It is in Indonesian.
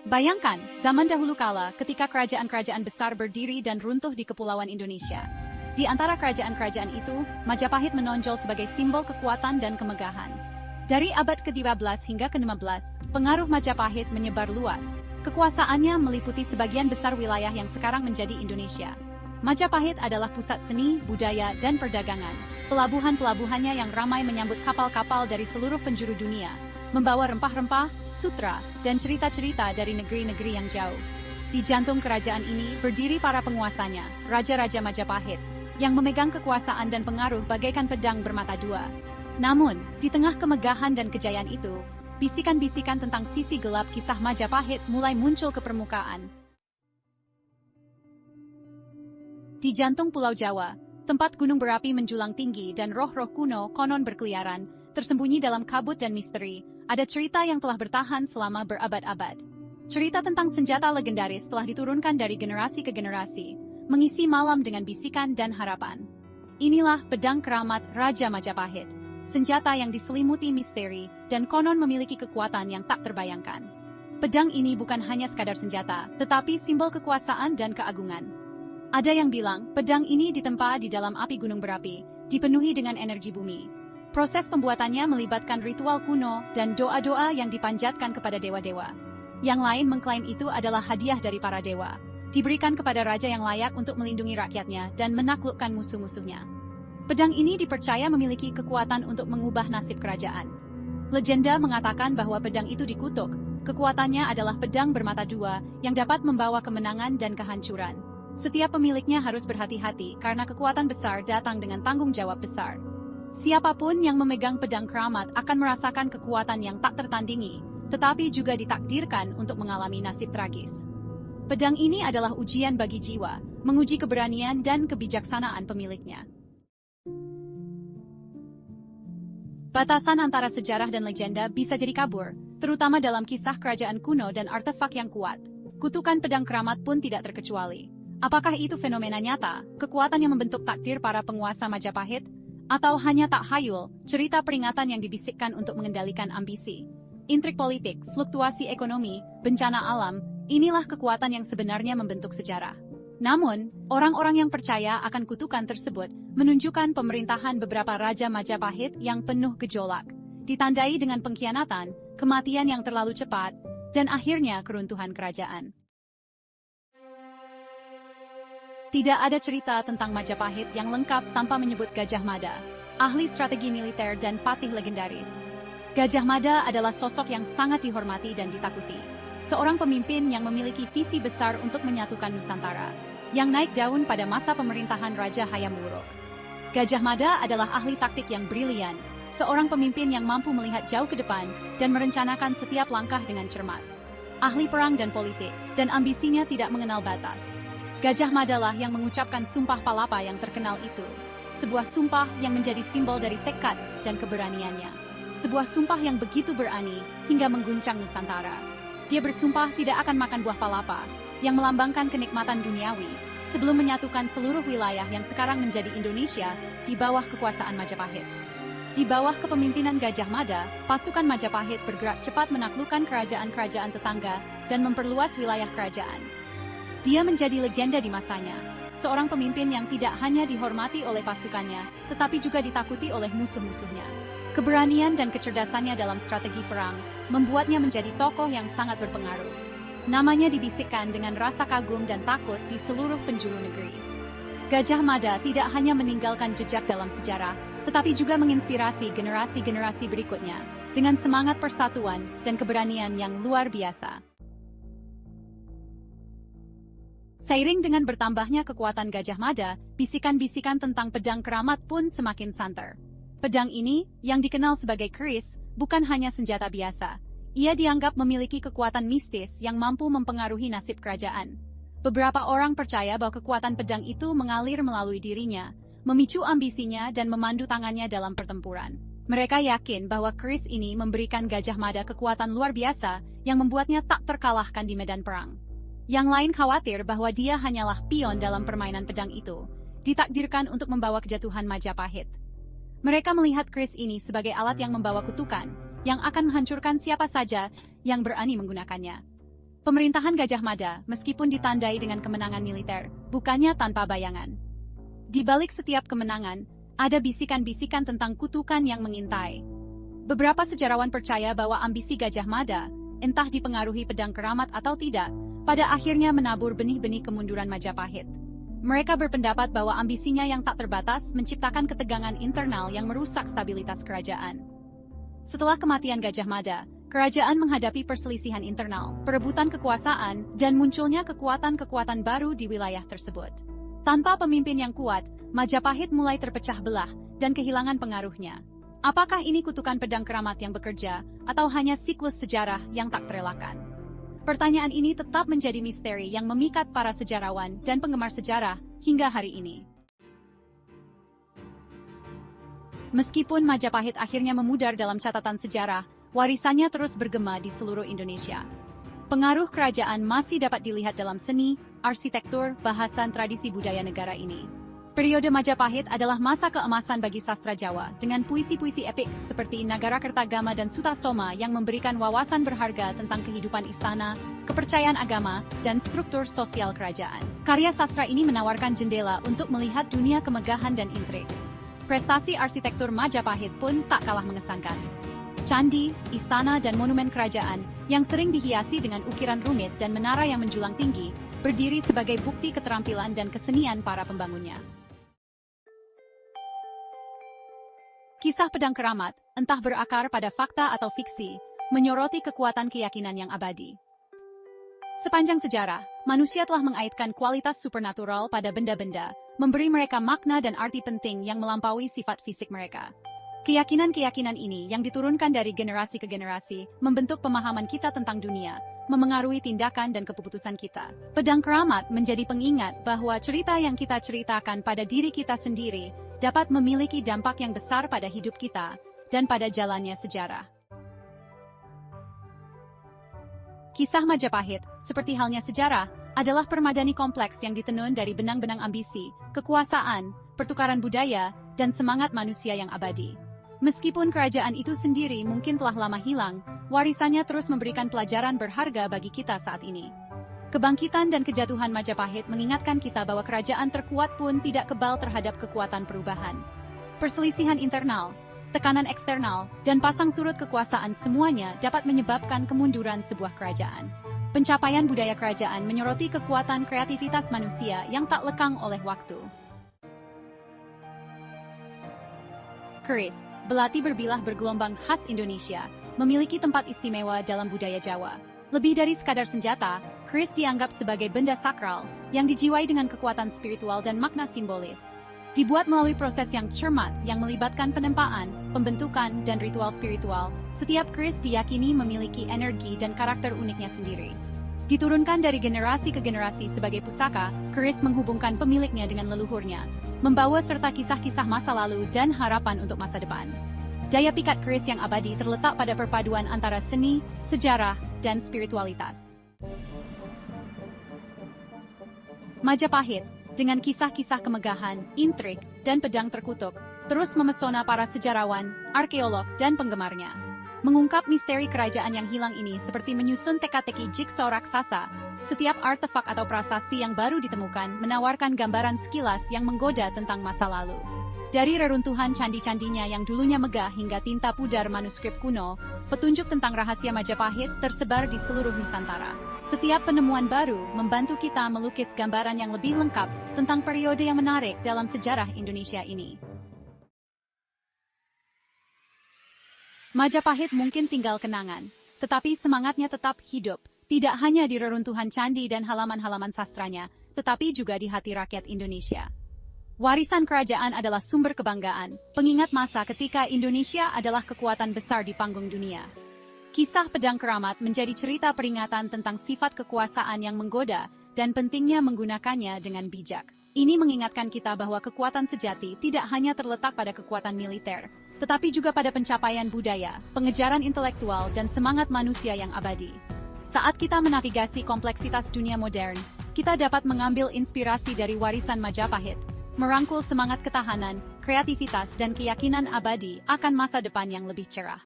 Bayangkan, zaman dahulu kala ketika kerajaan-kerajaan besar berdiri dan runtuh di Kepulauan Indonesia. Di antara kerajaan-kerajaan itu, Majapahit menonjol sebagai simbol kekuatan dan kemegahan. Dari abad ke-13 hingga ke-16, pengaruh Majapahit menyebar luas. Kekuasaannya meliputi sebagian besar wilayah yang sekarang menjadi Indonesia. Majapahit adalah pusat seni, budaya, dan perdagangan. Pelabuhan-pelabuhannya yang ramai menyambut kapal-kapal dari seluruh penjuru dunia, membawa rempah-rempah, sutra, dan cerita-cerita dari negeri-negeri yang jauh. Di jantung kerajaan ini berdiri para penguasanya, Raja-Raja Majapahit, yang memegang kekuasaan dan pengaruh bagaikan pedang bermata dua. Namun, di tengah kemegahan dan kejayaan itu, bisikan-bisikan tentang sisi gelap kisah Majapahit mulai muncul ke permukaan. Di jantung Pulau Jawa, tempat gunung berapi menjulang tinggi dan roh-roh kuno konon berkeliaran, tersembunyi dalam kabut dan misteri, ada cerita yang telah bertahan selama berabad-abad. Cerita tentang senjata legendaris telah diturunkan dari generasi ke generasi, mengisi malam dengan bisikan dan harapan. Inilah pedang keramat Raja Majapahit, senjata yang diselimuti misteri dan konon memiliki kekuatan yang tak terbayangkan. Pedang ini bukan hanya sekadar senjata, tetapi simbol kekuasaan dan keagungan. Ada yang bilang, pedang ini ditempa di dalam api gunung berapi, dipenuhi dengan energi bumi. Proses pembuatannya melibatkan ritual kuno dan doa-doa yang dipanjatkan kepada dewa-dewa. Yang lain mengklaim itu adalah hadiah dari para dewa, diberikan kepada raja yang layak untuk melindungi rakyatnya dan menaklukkan musuh-musuhnya. Pedang ini dipercaya memiliki kekuatan untuk mengubah nasib kerajaan. Legenda mengatakan bahwa pedang itu dikutuk, kekuatannya adalah pedang bermata dua yang dapat membawa kemenangan dan kehancuran. Setiap pemiliknya harus berhati-hati karena kekuatan besar datang dengan tanggung jawab besar. Siapapun yang memegang pedang keramat akan merasakan kekuatan yang tak tertandingi, tetapi juga ditakdirkan untuk mengalami nasib tragis. Pedang ini adalah ujian bagi jiwa, menguji keberanian dan kebijaksanaan pemiliknya. Batasan antara sejarah dan legenda bisa jadi kabur, terutama dalam kisah kerajaan kuno dan artefak yang kuat. Kutukan pedang keramat pun tidak terkecuali. Apakah itu fenomena nyata, kekuatan yang membentuk takdir para penguasa Majapahit, atau hanya tak hayul, cerita peringatan yang dibisikkan untuk mengendalikan ambisi? Intrik politik, fluktuasi ekonomi, bencana alam, inilah kekuatan yang sebenarnya membentuk sejarah. Namun, orang-orang yang percaya akan kutukan tersebut menunjukkan pemerintahan beberapa Raja Majapahit yang penuh gejolak, ditandai dengan pengkhianatan, kematian yang terlalu cepat, dan akhirnya keruntuhan kerajaan. Tidak ada cerita tentang Majapahit yang lengkap tanpa menyebut Gajah Mada, ahli strategi militer dan patih legendaris. Gajah Mada adalah sosok yang sangat dihormati dan ditakuti. Seorang pemimpin yang memiliki visi besar untuk menyatukan Nusantara, yang naik daun pada masa pemerintahan Raja Hayam Wuruk. Gajah Mada adalah ahli taktik yang brilian, seorang pemimpin yang mampu melihat jauh ke depan dan merencanakan setiap langkah dengan cermat. Ahli perang dan politik, dan ambisinya tidak mengenal batas. Gajah Mada lah yang mengucapkan Sumpah Palapa yang terkenal itu. Sebuah sumpah yang menjadi simbol dari tekad dan keberaniannya. Sebuah sumpah yang begitu berani hingga mengguncang Nusantara. Dia bersumpah tidak akan makan buah palapa, yang melambangkan kenikmatan duniawi, sebelum menyatukan seluruh wilayah yang sekarang menjadi Indonesia di bawah kekuasaan Majapahit. Di bawah kepemimpinan Gajah Mada, pasukan Majapahit bergerak cepat menaklukkan kerajaan-kerajaan tetangga dan memperluas wilayah kerajaan. Dia menjadi legenda di masanya, seorang pemimpin yang tidak hanya dihormati oleh pasukannya, tetapi juga ditakuti oleh musuh-musuhnya. Keberanian dan kecerdasannya dalam strategi perang membuatnya menjadi tokoh yang sangat berpengaruh. Namanya dibisikkan dengan rasa kagum dan takut di seluruh penjuru negeri. Gajah Mada tidak hanya meninggalkan jejak dalam sejarah, tetapi juga menginspirasi generasi-generasi berikutnya dengan semangat persatuan dan keberanian yang luar biasa. Seiring dengan bertambahnya kekuatan Gajah Mada, bisikan-bisikan tentang pedang keramat pun semakin santer. Pedang ini, yang dikenal sebagai keris, bukan hanya senjata biasa. Ia dianggap memiliki kekuatan mistis yang mampu mempengaruhi nasib kerajaan. Beberapa orang percaya bahwa kekuatan pedang itu mengalir melalui dirinya, memicu ambisinya dan memandu tangannya dalam pertempuran. Mereka yakin bahwa keris ini memberikan Gajah Mada kekuatan luar biasa yang membuatnya tak terkalahkan di medan perang. Yang lain khawatir bahwa dia hanyalah pion dalam permainan pedang itu, ditakdirkan untuk membawa kejatuhan Majapahit. Mereka melihat keris ini sebagai alat yang membawa kutukan, yang akan menghancurkan siapa saja yang berani menggunakannya. Pemerintahan Gajah Mada, meskipun ditandai dengan kemenangan militer, bukannya tanpa bayangan. Di balik setiap kemenangan, ada bisikan-bisikan tentang kutukan yang mengintai. Beberapa sejarawan percaya bahwa ambisi Gajah Mada, entah dipengaruhi pedang keramat atau tidak, pada akhirnya menabur benih-benih kemunduran Majapahit. Mereka berpendapat bahwa ambisinya yang tak terbatas menciptakan ketegangan internal yang merusak stabilitas kerajaan. Setelah kematian Gajah Mada, kerajaan menghadapi perselisihan internal, perebutan kekuasaan, dan munculnya kekuatan-kekuatan baru di wilayah tersebut. Tanpa pemimpin yang kuat, Majapahit mulai terpecah belah dan kehilangan pengaruhnya. Apakah ini kutukan pedang keramat yang bekerja, atau hanya siklus sejarah yang tak terelakkan? Pertanyaan ini tetap menjadi misteri yang memikat para sejarawan dan penggemar sejarah hingga hari ini. Meskipun Majapahit akhirnya memudar dalam catatan sejarah, warisannya terus bergema di seluruh Indonesia. Pengaruh kerajaan masih dapat dilihat dalam seni, arsitektur, bahasa, tradisi budaya negara ini. Periode Majapahit adalah masa keemasan bagi sastra Jawa, dengan puisi-puisi epik seperti Nagara Kertagama dan Sutasoma yang memberikan wawasan berharga tentang kehidupan istana, kepercayaan agama, dan struktur sosial kerajaan. Karya sastra ini menawarkan jendela untuk melihat dunia kemegahan dan intrik. Prestasi arsitektur Majapahit pun tak kalah mengesankan. Candi, istana, dan monumen kerajaan yang sering dihiasi dengan ukiran rumit dan menara yang menjulang tinggi, berdiri sebagai bukti keterampilan dan kesenian para pembangunnya. Kisah pedang keramat, entah berakar pada fakta atau fiksi, menyoroti kekuatan keyakinan yang abadi. Sepanjang sejarah, manusia telah mengaitkan kualitas supernatural pada benda-benda, memberi mereka makna dan arti penting yang melampaui sifat fisik mereka. Keyakinan-keyakinan ini yang diturunkan dari generasi ke generasi, membentuk pemahaman kita tentang dunia, memengaruhi tindakan dan keputusan kita. Pedang keramat menjadi pengingat bahwa cerita yang kita ceritakan pada diri kita sendiri dapat memiliki dampak yang besar pada hidup kita dan pada jalannya sejarah. Kisah Majapahit, seperti halnya sejarah, adalah permadani kompleks yang ditenun dari benang-benang ambisi, kekuasaan, pertukaran budaya, dan semangat manusia yang abadi. Meskipun kerajaan itu sendiri mungkin telah lama hilang, warisannya terus memberikan pelajaran berharga bagi kita saat ini. Kebangkitan dan kejatuhan Majapahit mengingatkan kita bahwa kerajaan terkuat pun tidak kebal terhadap kekuatan perubahan. Perselisihan internal, tekanan eksternal, dan pasang surut kekuasaan semuanya dapat menyebabkan kemunduran sebuah kerajaan. Pencapaian budaya kerajaan menyoroti kekuatan kreativitas manusia yang tak lekang oleh waktu. Keris, belati berbilah bergelombang khas Indonesia, memiliki tempat istimewa dalam budaya Jawa. Lebih dari sekadar senjata, keris dianggap sebagai benda sakral yang dijiwai dengan kekuatan spiritual dan makna simbolis. Dibuat melalui proses yang cermat yang melibatkan penempaan, pembentukan, dan ritual spiritual, setiap keris diyakini memiliki energi dan karakter uniknya sendiri. Diturunkan dari generasi ke generasi sebagai pusaka, keris menghubungkan pemiliknya dengan leluhurnya, membawa serta kisah-kisah masa lalu dan harapan untuk masa depan. Daya pikat keris yang abadi terletak pada perpaduan antara seni, sejarah, dan spiritualitas. Majapahit, dengan kisah-kisah kemegahan, intrik, dan pedang terkutuk, terus memesona para sejarawan, arkeolog, dan penggemarnya. Mengungkap misteri kerajaan yang hilang ini seperti menyusun teka-teki jigsaw raksasa, setiap artefak atau prasasti yang baru ditemukan menawarkan gambaran sekilas yang menggoda tentang masa lalu. Dari reruntuhan candi-candinya yang dulunya megah hingga tinta pudar manuskrip kuno, petunjuk tentang rahasia Majapahit tersebar di seluruh Nusantara. Setiap penemuan baru membantu kita melukis gambaran yang lebih lengkap tentang periode yang menarik dalam sejarah Indonesia ini. Majapahit mungkin tinggal kenangan, tetapi semangatnya tetap hidup, tidak hanya di reruntuhan candi dan halaman-halaman sastranya, tetapi juga di hati rakyat Indonesia. Warisan kerajaan adalah sumber kebanggaan, pengingat masa ketika Indonesia adalah kekuatan besar di panggung dunia. Kisah pedang keramat menjadi cerita peringatan tentang sifat kekuasaan yang menggoda dan pentingnya menggunakannya dengan bijak. Ini mengingatkan kita bahwa kekuatan sejati tidak hanya terletak pada kekuatan militer, tetapi juga pada pencapaian budaya, pengejaran intelektual, dan semangat manusia yang abadi. Saat kita menavigasi kompleksitas dunia modern, kita dapat mengambil inspirasi dari warisan Majapahit, merangkul semangat ketahanan, kreativitas, dan keyakinan abadi akan masa depan yang lebih cerah.